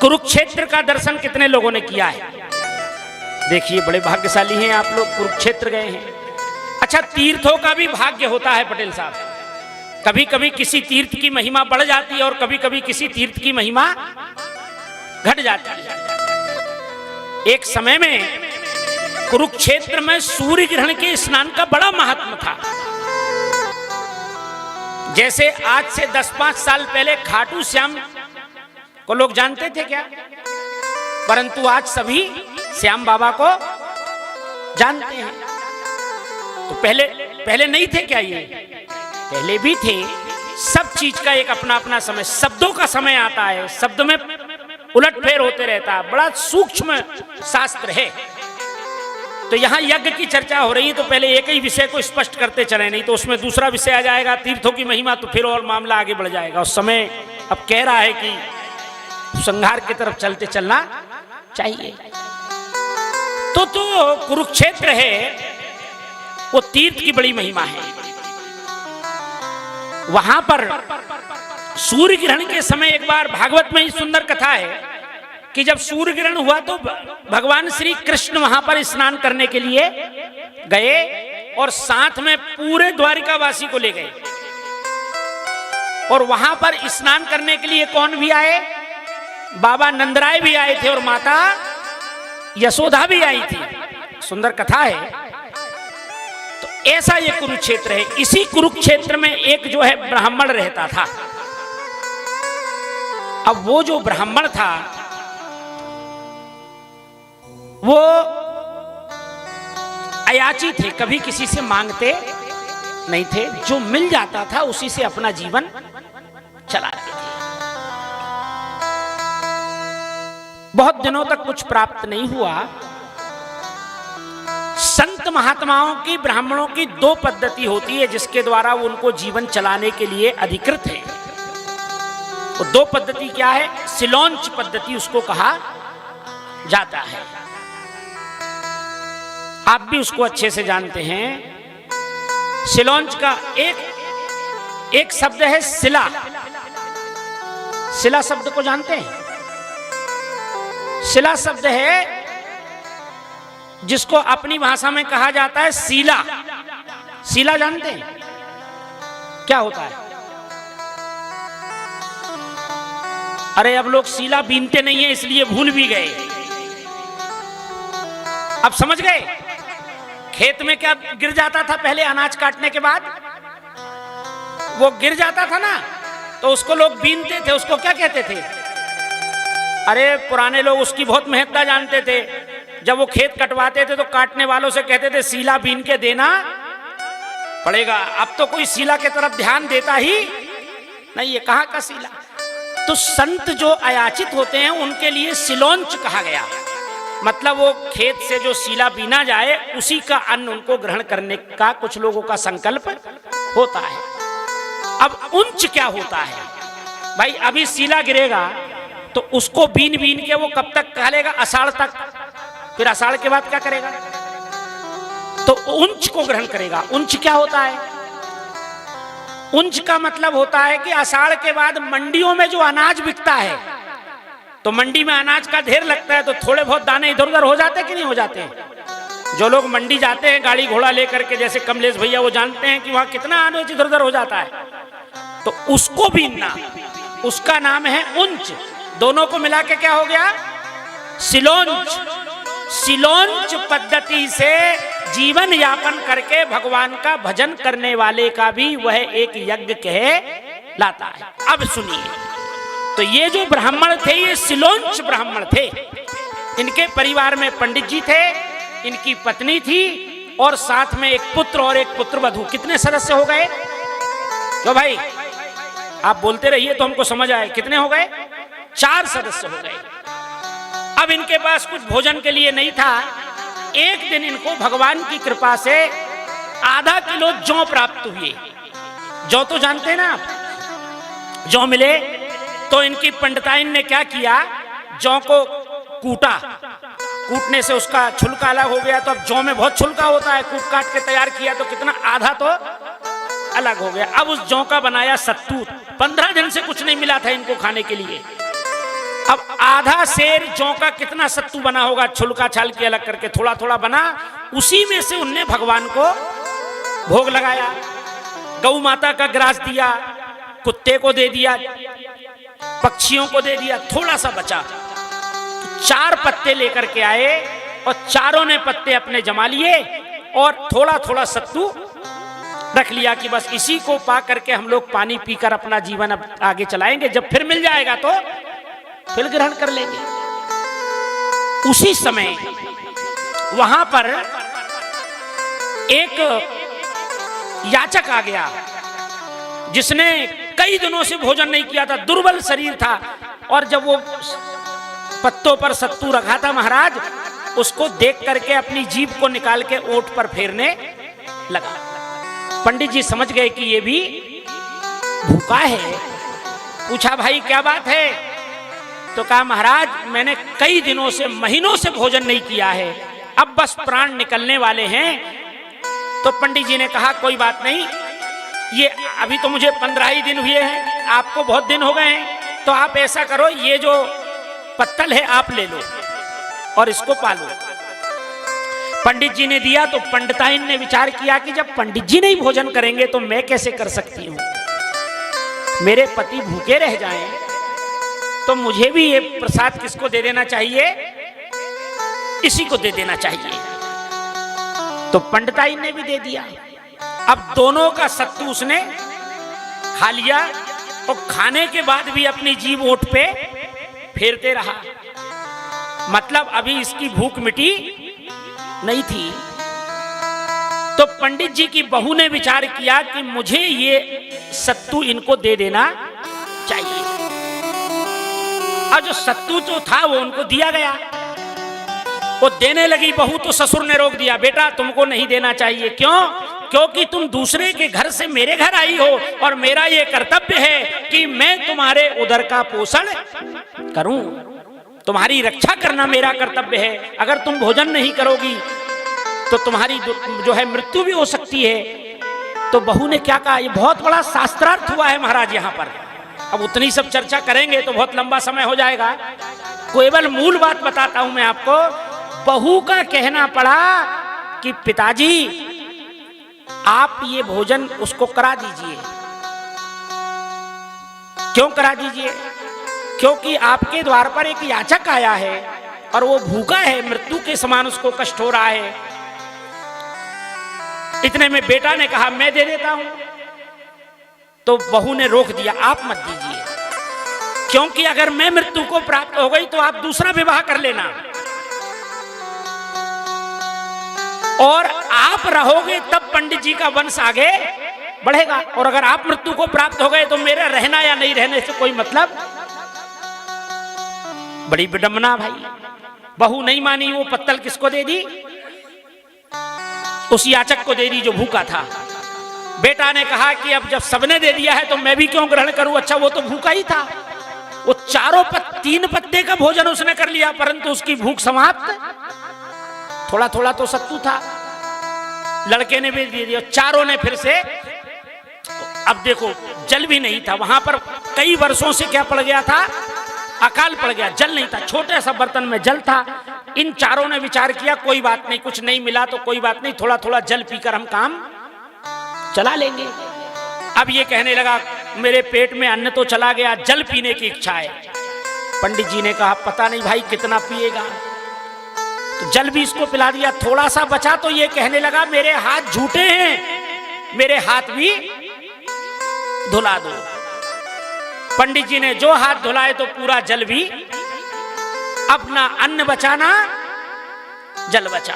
कुरुक्षेत्र का दर्शन कितने लोगों ने किया है? देखिए बड़े भाग्यशाली हैं आप लोग, कुरुक्षेत्र गए हैं। अच्छा, तीर्थों का भी भाग्य होता है पटेल साहब। कभी कभी किसी तीर्थ की महिमा बढ़ जाती है और कभी कभी किसी तीर्थ की महिमा घट जाती है। एक समय में कुरुक्षेत्र में सूर्य ग्रहण के स्नान का बड़ा महात्म था। जैसे आज से 10-5 साल पहले खाटू श्याम को लोग जानते थे क्या? परंतु आज सभी श्याम बाबा को जानते हैं। तो पहले नहीं थे क्या? ये पहले भी थे। सब चीज का एक अपना अपना समय, शब्दों का समय आता है, शब्द में उलटफेर होते रहता है, बड़ा सूक्ष्म शास्त्र है। तो यहाँ यज्ञ की चर्चा हो रही है तो पहले एक ही विषय को स्पष्ट करते चले, नहीं तो उसमें दूसरा विषय आ जाएगा, तीर्थों की महिमा, तो फिर और मामला आगे बढ़ जाएगा। उस समय अब कह रहा है कि संहार की तरफ चलते चलना चाहिए। तो कुरुक्षेत्र है वो तीर्थ की बड़ी महिमा है। वहां पर सूर्य ग्रहण के समय एक बार भागवत में ही सुंदर कथा है कि जब सूर्य ग्रहण हुआ तो भगवान श्री कृष्ण वहां पर स्नान करने के लिए गए और साथ में पूरे द्वारिकावासी को ले गए। और वहां पर स्नान करने के लिए कौन भी आए? बाबा नंदराय भी आए थे और माता यशोदा भी आई थी। सुंदर कथा है। तो ऐसा ये कुरुक्षेत्र है। इसी कुरुक्षेत्र में एक जो है ब्राह्मण रहता था। अब वो जो ब्राह्मण था वो अयाची थे, कभी किसी से मांगते नहीं थे। जो मिल जाता था उसी से अपना जीवन चलाते थे। बहुत दिनों तक कुछ प्राप्त नहीं हुआ। संत महात्माओं की, ब्राह्मणों की 2 पद्धति होती है जिसके द्वारा वो उनको जीवन चलाने के लिए अधिकृत है। वो 2 पद्धति क्या है? सिलोंच पद्धति उसको कहा जाता है। आप भी उसको अच्छे से जानते हैं। सिलोंच का एक शब्द है शिला। शिला शब्द को जानते हैं? शिला शब्द है जिसको अपनी भाषा में कहा जाता है सीला। सीला जानते हैं क्या होता है? अरे अब लोग सीला बीनते नहीं है इसलिए भूल भी गए। अब समझ गए? खेत में क्या गिर जाता था पहले अनाज काटने के बाद? वो गिर जाता था ना, तो उसको लोग बीनते थे। उसको क्या कहते थे? अरे पुराने लोग उसकी बहुत महत्ता जानते थे। जब वो खेत कटवाते थे तो काटने वालों से कहते थे सीला बीन के देना पड़ेगा। अब तो कोई सीला के तरफ ध्यान देता ही नहीं है। कहाँ का सीला? तो संत जो अयाचित होते हैं उनके लिए सिलोंच कहा गया। मतलब वो खेत से जो सीला बीना जाए उसी का अन्न उनको ग्रहण करने का कुछ लोगों का संकल्प होता है। अब उंच क्या होता है भाई? अभी सीला गिरेगा तो उसको बीन बीन के वो कब तक कहलेगा? आषाढ़ तक। फिर आषाढ़ के बाद क्या करेगा? तो उंच को ग्रहण करेगा। उंच क्या होता है? उंच का मतलब होता है कि आषाढ़ के बाद मंडियों में जो अनाज बिकता है, तो मंडी में अनाज का ढेर लगता है तो थोड़े बहुत दाने इधर उधर हो जाते हैं कि नहीं हो जाते हैं? जो लोग मंडी जाते हैं गाड़ी घोड़ा लेकर के, जैसे कमलेश भैया, वो जानते हैं कि वहां कितना अनाज इधर उधर हो जाता है। तो उसको बीनना, उसका नाम है उंच। दोनों को मिला के क्या हो गया? सिलोंच। सिलोंच पद्धति से जीवन यापन करके भगवान का भजन करने वाले का भी वह एक यज्ञ कहलाता है। अब सुनिए, तो ये जो ब्राह्मण थे ये सिलोंच ब्राह्मण थे। इनके परिवार में पंडित जी थे, इनकी पत्नी थी और साथ में एक पुत्र और एक पुत्रवधू। कितने सदस्य हो गए? तो भाई आप बोलते रहिए तो हमको समझ आए। कितने हो गए? 4 सदस्य हो गए। अब इनके पास कुछ भोजन के लिए नहीं था। एक दिन इनको भगवान की कृपा से आधा किलो जौ प्राप्त हुए। जौ तो जानते हैं ना आप? जौ मिले तो इनकी पंडिताइन ने क्या किया? जौ को कूटा। कूटने से उसका छुलका अलग हो गया। तो अब जौ में बहुत छुलका होता है, कूट काट के तैयार किया तो कितना, आधा तो अलग हो गया। अब उस जौ का बनाया सत्तू। 15 दिन से कुछ नहीं मिला था इनको खाने के लिए। अब आधा सेर जौ का कितना सत्तू बना होगा, छुलका छाल के अलग करके थोड़ा थोड़ा बना, उसी में से उनने भगवान को भोग लगाया। गौ माता का ग्रास दिया, कुत्ते को दे दिया, पक्षियों को दे दिया, थोड़ा सा बचा। 4 पत्ते लेकर के आए और चारों ने पत्ते अपने जमा लिए और थोड़ा थोड़ा सत्तू रख लिया कि बस इसी को पा करके हम लोग पानी पीकर अपना जीवन अब आगे चलाएंगे, जब फिर मिल जाएगा तो फिर ग्रहण कर लेंगे। उसी समय वहां पर एक याचक आ गया जिसने कई दिनों से भोजन नहीं किया था, दुर्बल शरीर था, और जब वो पत्तों पर सत्तू रखा था महाराज, उसको देख करके अपनी जीभ को निकाल के ओंठ पर फेरने लगा। पंडित जी समझ गए कि ये भी भूखा है। पूछा भाई क्या बात है? तो कहा महाराज मैंने कई दिनों से, महीनों से भोजन नहीं किया है, अब बस प्राण निकलने वाले हैं। तो पंडित जी ने कहा कोई बात नहीं, ये अभी तो मुझे 15 ही दिन हुए हैं, आपको बहुत दिन हो गए हैं, तो आप ऐसा करो ये जो पत्तल है आप ले लो और इसको पालो। पंडित जी ने दिया तो पंडिताइन ने विचार किया कि जब पंडित जी नहीं भोजन करेंगे तो मैं कैसे कर सकती हूं, मेरे पति भूखे रह जाएं तो मुझे भी ये प्रसाद किसको दे देना चाहिए, इसी को दे देना चाहिए। तो पंडिताइन ने भी दे दिया। अब दोनों का सत्तू उसने खा लिया और खाने के बाद भी अपनी जीभ ओंठ पे फेरते रहा, मतलब अभी इसकी भूख मिटी नहीं थी। तो पंडित जी की बहू ने विचार किया कि मुझे ये सत्तू इनको दे देना चाहिए। और जो सत्तू जो था वो उनको दिया गया, वो देने लगी बहू, तो ससुर ने रोक दिया, बेटा तुमको नहीं देना चाहिए। क्यों? क्योंकि तुम दूसरे के घर से मेरे घर आई हो और मेरा ये कर्तव्य है कि मैं तुम्हारे उदर का पोषण करूं, तुम्हारी रक्षा करना मेरा कर्तव्य है। अगर तुम भोजन नहीं करोगी तो तुम्हारी जो है मृत्यु भी हो सकती है। तो बहू ने क्या कहा, ये बहुत बड़ा शास्त्रार्थ हुआ है महाराज यहाँ पर, अब उतनी सब चर्चा करेंगे तो बहुत लंबा समय हो जाएगा, केवल मूल बात बताता हूं मैं आपको। बहू का कहना पड़ा कि पिताजी आप ये भोजन उसको करा दीजिए। क्यों करा दीजिए? क्योंकि आपके द्वार पर एक याचक आया है और वो भूखा है, मृत्यु के समान उसको कष्ट हो रहा है। इतने में बेटा ने कहा मैं दे देता हूं। तो बहू ने रोक दिया, आप मत दीजिए, क्योंकि अगर मैं मृत्यु को प्राप्त हो गई तो आप दूसरा विवाह कर लेना, और आप रहोगे तब पंडित जी का वंश आगे बढ़ेगा, और अगर आप मृत्यु को प्राप्त हो गए तो मेरा रहना या नहीं रहने से कोई मतलब। बड़ी विडंबना भाई। बहू नहीं मानी, वो पत्तल किसको दे दी? उस याचक को दे दी जो भूखा था। बेटा ने कहा कि अब जब सबने दे दिया है तो मैं भी क्यों ग्रहण करूं, अच्छा वो तो भूखा ही था। वो 3 पत्ते का भोजन उसने कर लिया, परंतु उसकी भूख समाप्त। थोड़ा थोड़ा तो सत्तू था, लड़के ने भी दे दिया, चारों ने फिर से। अब देखो जल भी नहीं था वहां पर, कई वर्षों से क्या पड़ गया था, अकाल पड़ गया, जल नहीं था, छोटे सा बर्तन में जल था। इन चारों ने विचार किया कोई बात नहीं, कुछ नहीं मिला तो कोई बात नहीं, थोड़ा थोड़ा जल पीकर हम काम चला लेंगे। अब ये कहने लगा मेरे पेट में अन्न तो चला गया, जल पीने की इच्छा है। पंडित जी ने कहा पता नहीं भाई कितना पिएगा, तो जल भी इसको पिला दिया। थोड़ा सा बचा तो ये कहने लगा मेरे हाथ झूठे हैं, मेरे हाथ भी धुला दो। पंडित जी ने जो हाथ धुलाए तो पूरा जल भी, अपना अन्न बचाना जल बचा।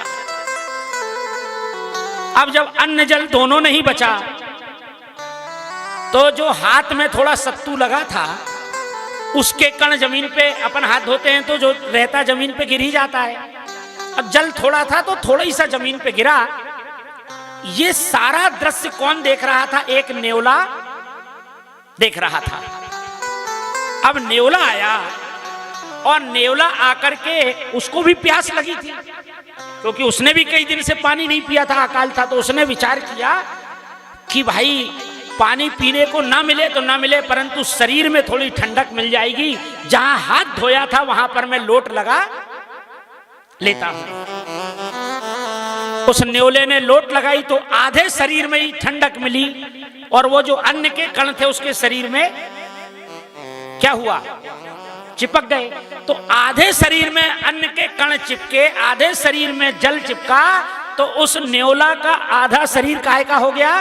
अब जब अन्न जल दोनों नहीं बचा तो जो हाथ में थोड़ा सत्तू लगा था उसके कण जमीन पे, अपन हाथ धोते हैं तो जो रहता जमीन पे गिर ही जाता है। अब जल थोड़ा था तो थोड़ा ही सा जमीन पे गिरा। ये सारा दृश्य कौन देख रहा था? एक नेवला देख रहा था। अब नेवला आया और नेवला आकर के, उसको भी प्यास लगी थी क्योंकि उसने भी कई दिन से पानी नहीं पिया था, अकाल था। तो उसने विचार किया कि भाई पानी पीने को ना मिले तो ना मिले, परंतु शरीर में थोड़ी ठंडक मिल जाएगी। जहां हाथ धोया था वहां पर मैं लोट लगा लेता हूं। उस न्योले ने लोट लगाई तो आधे शरीर में ही ठंडक मिली, और वो जो अन्न के कण थे उसके शरीर में क्या हुआ, चिपक गए। तो आधे शरीर में अन्न के कण चिपके, आधे शरीर में जल चिपका, तो उस न्योला का आधा शरीर काहे का हो गया,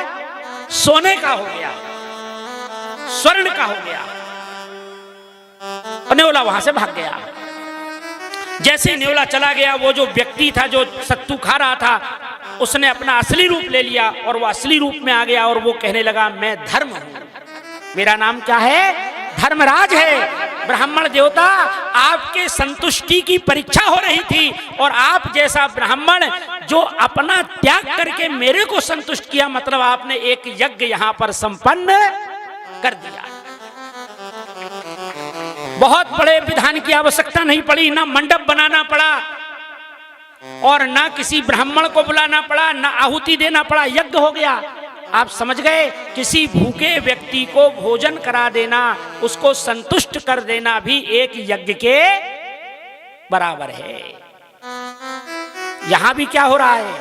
सोने का हो गया, स्वर्ण का हो गया। और न्योला वहां से भाग गया। जैसे न्योला चला गया, वो जो व्यक्ति था जो सत्तू खा रहा था, उसने अपना असली रूप ले लिया और वो असली रूप में आ गया और वो कहने लगा मैं धर्म हूं, मेरा नाम क्या है, धर्मराज है। ब्राह्मण देवता, आपके संतुष्टि की परीक्षा हो रही थी, और आप जैसा ब्राह्मण जो अपना त्याग करके मेरे को संतुष्ट किया, मतलब आपने एक यज्ञ यहां पर संपन्न कर दिया। बहुत बड़े विधान की आवश्यकता नहीं पड़ी, ना मंडप बनाना पड़ा और ना किसी ब्राह्मण को बुलाना पड़ा, ना आहुति देना पड़ा, यज्ञ हो गया। आप समझ गए, किसी भूखे व्यक्ति को भोजन करा देना, उसको संतुष्ट कर देना भी एक यज्ञ के बराबर है। यहां भी क्या हो रहा है,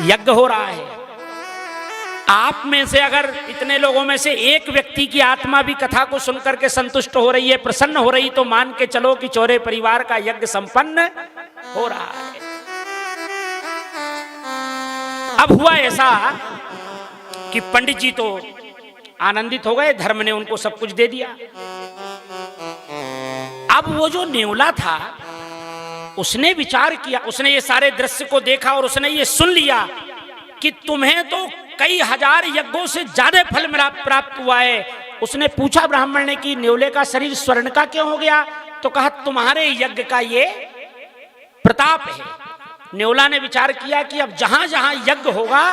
यज्ञ हो रहा है। आप में से अगर इतने लोगों में से एक व्यक्ति की आत्मा भी कथा को सुनकर के संतुष्ट हो रही है, प्रसन्न हो रही, तो मान के चलो कि चौरे परिवार का यज्ञ संपन्न हो रहा है। अब हुआ ऐसा कि पंडित जी तो आनंदित हो गए, धर्म ने उनको सब कुछ दे दिया। अब वो जो न्योला था उसने विचार किया, उसने ये सारे दृश्य को देखा और उसने ये सुन लिया कि तुम्हें तो कई हजार यज्ञों से ज्यादा फल प्राप्त हुआ है। उसने पूछा ब्राह्मण ने कि न्योले का शरीर स्वर्ण का क्यों हो गया, तो कहा तुम्हारे यज्ञ का ये प्रताप है। न्योला ने विचार किया कि अब जहां जहां यज्ञ होगा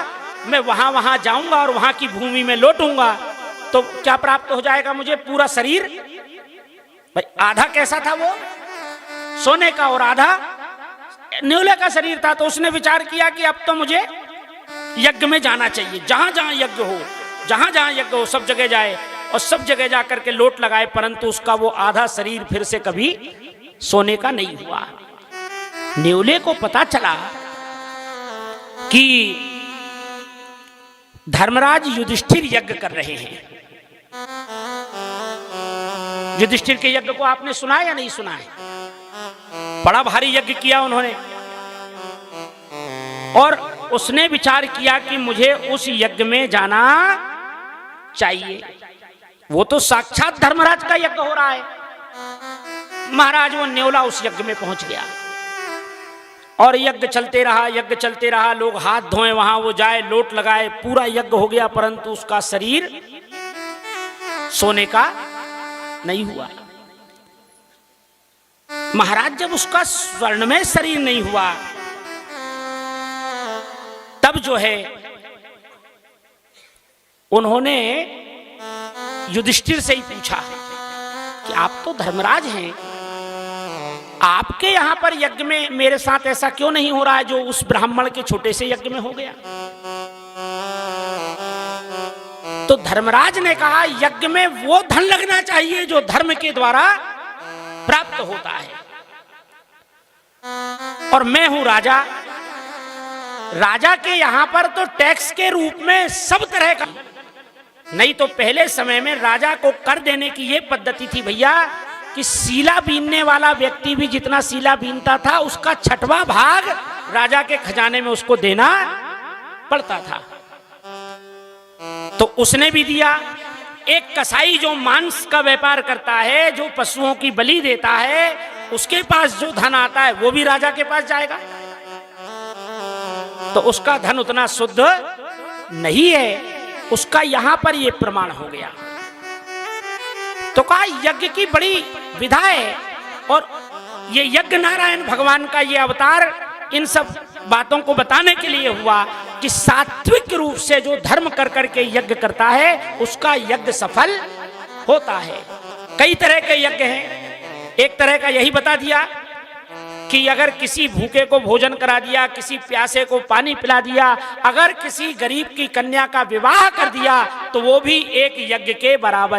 मैं वहां वहां जाऊंगा और वहां की भूमि में लौटूंगा, तो क्या प्राप्त हो जाएगा मुझे, पूरा शरीर। भाई आधा कैसा था वो, सोने का, और आधा न्योले का शरीर था। तो उसने विचार किया कि अब तो मुझे यज्ञ में जाना चाहिए, जहां जहां यज्ञ हो, जहां जहां यज्ञ हो सब जगह जाए, और सब जगह जाकर के लोट लगाए, परंतु उसका वो आधा शरीर फिर से कभी सोने का नहीं हुआ। न्योले को पता चला कि धर्मराज युधिष्ठिर यज्ञ कर रहे हैं। युधिष्ठिर के यज्ञ को आपने सुना या नहीं सुना है, बड़ा भारी यज्ञ किया उन्होंने, और उसने विचार किया कि मुझे उस यज्ञ में जाना चाहिए। वो तो साक्षात धर्मराज का यज्ञ हो रहा है। महाराज वो न्योला उस यज्ञ में पहुंच गया और यज्ञ चलते रहा, यज्ञ चलते रहा, लोग हाथ धोए, वहां वो जाए, लोट लगाए, पूरा यज्ञ हो गया, परंतु उसका शरीर सोने का नहीं हुआ। महाराज जब उसका स्वर्ण में शरीर नहीं हुआ, तब जो है उन्होंने युधिष्ठिर से ही पूछा कि आप तो धर्मराज हैं, आपके यहां पर यज्ञ में मेरे साथ ऐसा क्यों नहीं हो रहा है जो उस ब्राह्मण के छोटे से यज्ञ में हो गया। तो धर्मराज ने कहा यज्ञ में वो धन लगना चाहिए जो धर्म के द्वारा प्राप्त होता है, और मैं हूं राजा। राजा के यहां पर तो टैक्स के रूप में सब तरह का, नहीं तो पहले समय में राजा को कर देने की यह पद्धति थी भैया कि सीला बीनने वाला व्यक्ति भी जितना सीला बीनता था उसका 6वां भाग राजा के खजाने में उसको देना पड़ता था। तो उसने भी दिया। एक कसाई जो मांस का व्यापार करता है, जो पशुओं की बलि देता है, उसके पास जो धन आता है वो भी राजा के पास जाएगा, तो उसका धन उतना शुद्ध नहीं है। उसका यहां पर यह प्रमाण हो गया। तो कहा यज्ञ की बड़ी विधा है, और ये यज्ञ नारायण भगवान का ये अवतार इन सब बातों को बताने के लिए हुआ कि सात्विक रूप से जो धर्म कर करके यज्ञ करता है उसका यज्ञ सफल होता है। कई तरह के यज्ञ हैं। एक तरह का यही बता दिया कि अगर किसी भूखे को भोजन करा दिया, किसी प्यासे को पानी पिला दिया, अगर किसी गरीब की कन्या का विवाह कर दिया तो वो भी एक यज्ञ के बराबर